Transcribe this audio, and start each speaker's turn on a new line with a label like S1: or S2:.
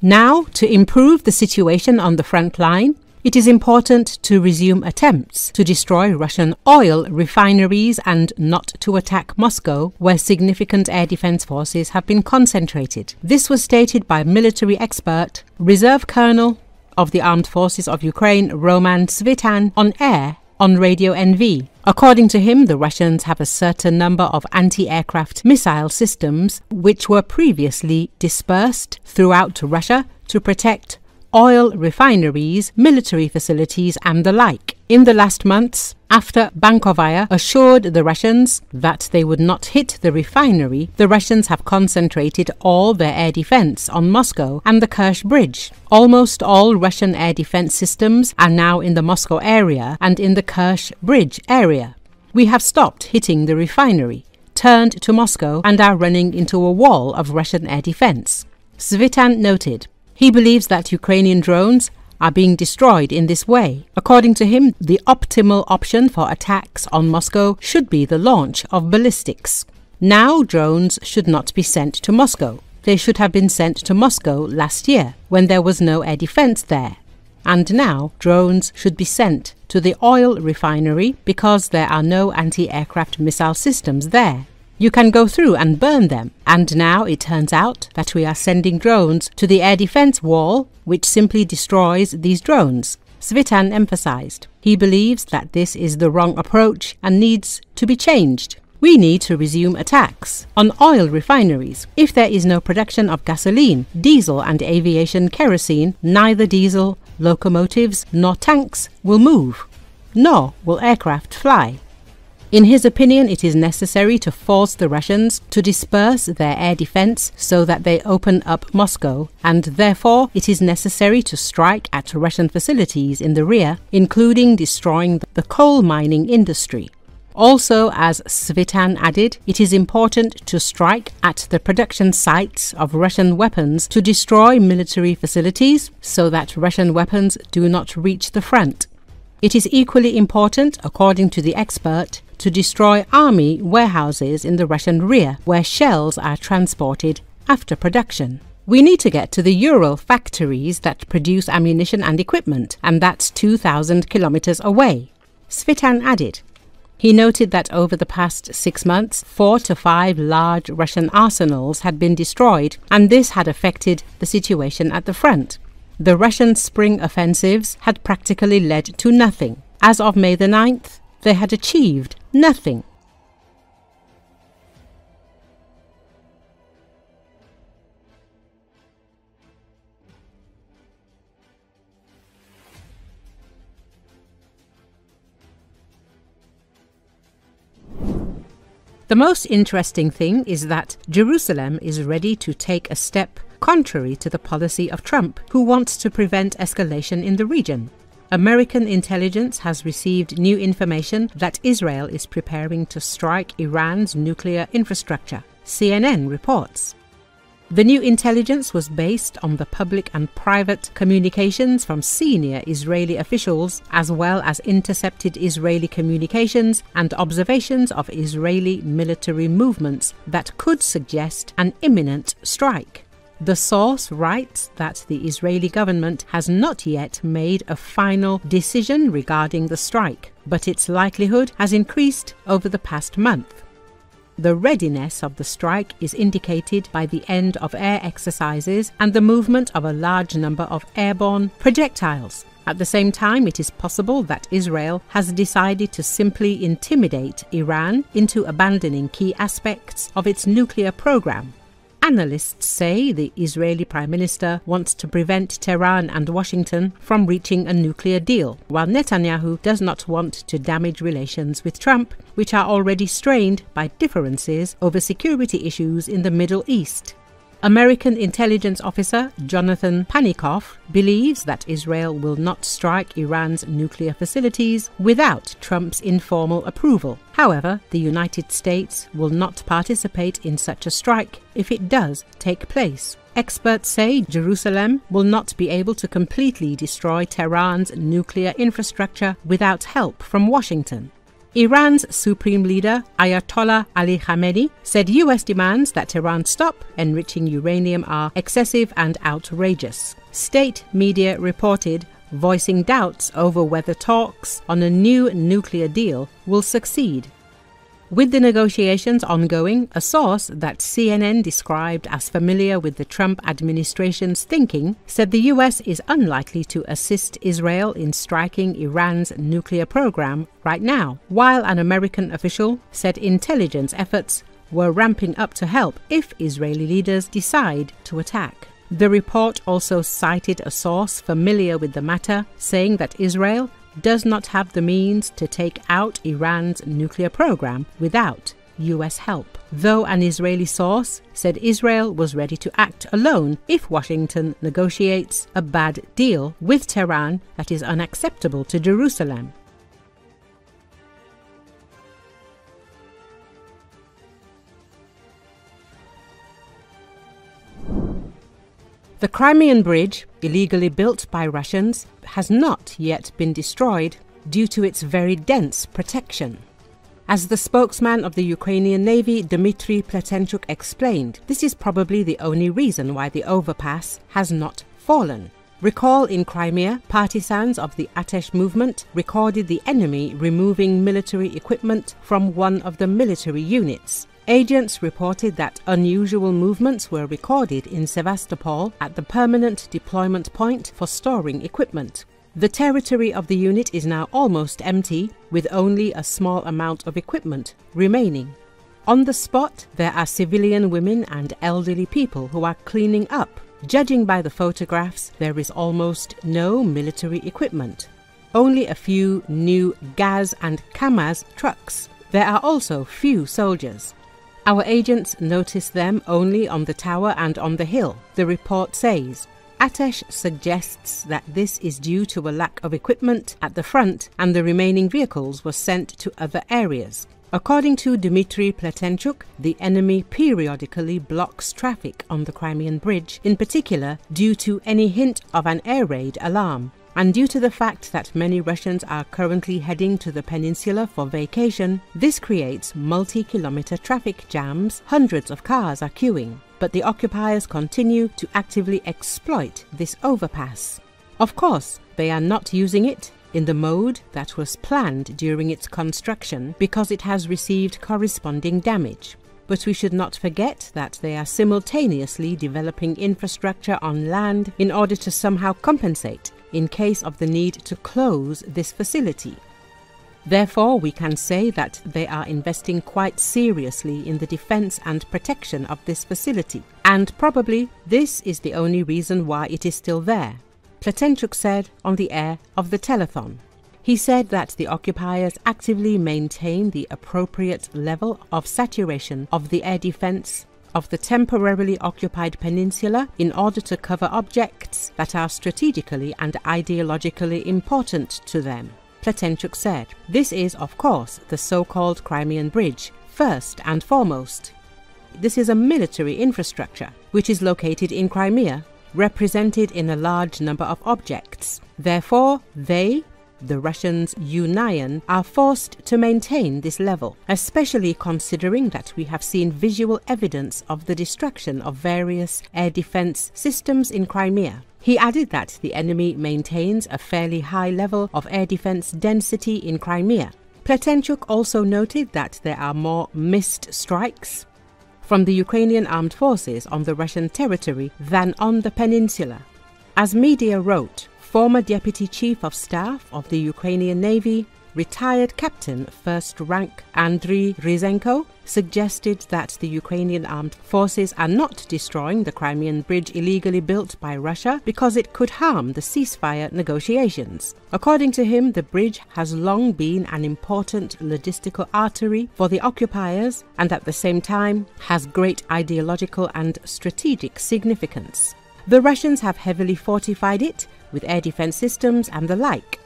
S1: Now, to improve the situation on the front line, it is important to resume attempts to destroy Russian oil refineries and not to attack Moscow, where significant air defense forces have been concentrated. This was stated by military expert, Reserve Colonel of the Armed Forces of Ukraine, Roman Svitan, on air on Radio NV. According to him, the Russians have a certain number of anti-aircraft missile systems which were previously dispersed throughout Russia to protect oil refineries, military facilities and the like. In the last months, after Bankovaya assured the Russians that they would not hit the refinery, the Russians have concentrated all their air defense on Moscow and the Kerch Bridge. Almost all Russian air defense systems are now in the Moscow area and in the Kerch Bridge area. We have stopped hitting the refinery, turned to Moscow and are running into a wall of Russian air defense, Svitan noted. He believes that Ukrainian drones are being destroyed in this way. According to him, the optimal option for attacks on Moscow should be the launch of ballistics. Now drones should not be sent to Moscow. They should have been sent to Moscow last year, when there was no air defense there. And now drones should be sent to the oil refinery because there are no anti-aircraft missile systems there. You can go through and burn them. And now it turns out that we are sending drones to the air defense wall, which simply destroys these drones, Svitan emphasized. He believes that this is the wrong approach and needs to be changed. We need to resume attacks on oil refineries. If there is no production of gasoline, diesel and aviation kerosene, neither diesel, locomotives nor tanks will move, nor will aircraft fly. In his opinion, it is necessary to force the Russians to disperse their air defense so that they open up Moscow, and therefore it is necessary to strike at Russian facilities in the rear, including destroying the coal mining industry. Also, as Svitan added, it is important to strike at the production sites of Russian weapons to destroy military facilities so that Russian weapons do not reach the front. It is equally important, according to the expert, to destroy army warehouses in the Russian rear, where shells are transported after production. We need to get to the Ural factories that produce ammunition and equipment, and that's 2,000 kilometers away, Svitan added. He noted that over the past 6 months, 4 to 5 large Russian arsenals had been destroyed, and this had affected the situation at the front. The Russian spring offensives had practically led to nothing. As of May the 9th, they had achieved nothing. The most interesting thing is that Jerusalem is ready to take a step contrary to the policy of Trump, who wants to prevent escalation in the region. American intelligence has received new information that Israel is preparing to strike Iran's nuclear infrastructure, CNN reports. The new intelligence was based on the public and private communications from senior Israeli officials, as well as intercepted Israeli communications and observations of Israeli military movements that could suggest an imminent strike. The source writes that the Israeli government has not yet made a final decision regarding the strike, but its likelihood has increased over the past month. The readiness of the strike is indicated by the end of air exercises and the movement of a large number of airborne projectiles. At the same time, it is possible that Israel has decided to simply intimidate Iran into abandoning key aspects of its nuclear program. Analysts say the Israeli Prime Minister wants to prevent Tehran and Washington from reaching a nuclear deal, while Netanyahu does not want to damage relations with Trump, which are already strained by differences over security issues in the Middle East. American intelligence officer Jonathan Panikoff believes that Israel will not strike Iran's nuclear facilities without Trump's informal approval. However, the United States will not participate in such a strike if it does take place. Experts say Jerusalem will not be able to completely destroy Tehran's nuclear infrastructure without help from Washington. Iran's supreme leader, Ayatollah Ali Khamenei, said US demands that Tehran stop enriching uranium are excessive and outrageous. State media reported, voicing doubts over whether talks on a new nuclear deal will succeed. With the negotiations ongoing, a source that CNN described as familiar with the Trump administration's thinking said the US is unlikely to assist Israel in striking Iran's nuclear program right now, while an American official said intelligence efforts were ramping up to help if Israeli leaders decide to attack. The report also cited a source familiar with the matter, saying that Israel does not have the means to take out Iran's nuclear program without US help, though an Israeli source said Israel was ready to act alone if Washington negotiates a bad deal with Tehran that is unacceptable to Jerusalem. The Crimean Bridge, illegally built by Russians, has not yet been destroyed due to its very dense protection. As the spokesman of the Ukrainian Navy, Dmitry Pletenchuk, explained, this is probably the only reason why the overpass has not fallen. Recall in Crimea, partisans of the Atesh movement recorded the enemy removing military equipment from one of the military units. Agents reported that unusual movements were recorded in Sevastopol at the permanent deployment point for storing equipment. The territory of the unit is now almost empty, with only a small amount of equipment remaining. On the spot, there are civilian women and elderly people who are cleaning up. Judging by the photographs, there is almost no military equipment. Only a few new Gaz and Kamaz trucks. There are also few soldiers. Our agents noticed them only on the tower and on the hill, the report says. Atesh suggests that this is due to a lack of equipment at the front and the remaining vehicles were sent to other areas. According to Dmitry Pletenchuk, the enemy periodically blocks traffic on the Crimean Bridge, in particular due to any hint of an air raid alarm. And due to the fact that many Russians are currently heading to the peninsula for vacation, this creates multi-kilometer traffic jams. Hundreds of cars are queuing, but the occupiers continue to actively exploit this overpass. Of course, they are not using it in the mode that was planned during its construction because it has received corresponding damage. But we should not forget that they are simultaneously developing infrastructure on land in order to somehow compensate in case of the need to close this facility. Therefore, we can say that they are investing quite seriously in the defense and protection of this facility, and probably this is the only reason why it is still there, Pletenchuk said on the air of the telethon. He said that the occupiers actively maintain the appropriate level of saturation of the air defense of the temporarily occupied peninsula in order to cover objects that are strategically and ideologically important to them, Pletenchuk said. This is, of course, the so-called Crimean Bridge, first and foremost. This is a military infrastructure, which is located in Crimea, represented in a large number of objects. Therefore, the Russians, Union, are forced to maintain this level, especially considering that we have seen visual evidence of the destruction of various air defense systems in Crimea. He added that the enemy maintains a fairly high level of air defense density in Crimea. Pletenchuk also noted that there are more missed strikes from the Ukrainian Armed Forces on the Russian territory than on the peninsula. As media wrote, former Deputy Chief of Staff of the Ukrainian Navy, retired Captain First Rank Andriy Ryzenko, suggested that the Ukrainian Armed Forces are not destroying the Crimean Bridge illegally built by Russia because it could harm the ceasefire negotiations. According to him, the bridge has long been an important logistical artery for the occupiers and at the same time has great ideological and strategic significance. The Russians have heavily fortified it with air defense systems and the like.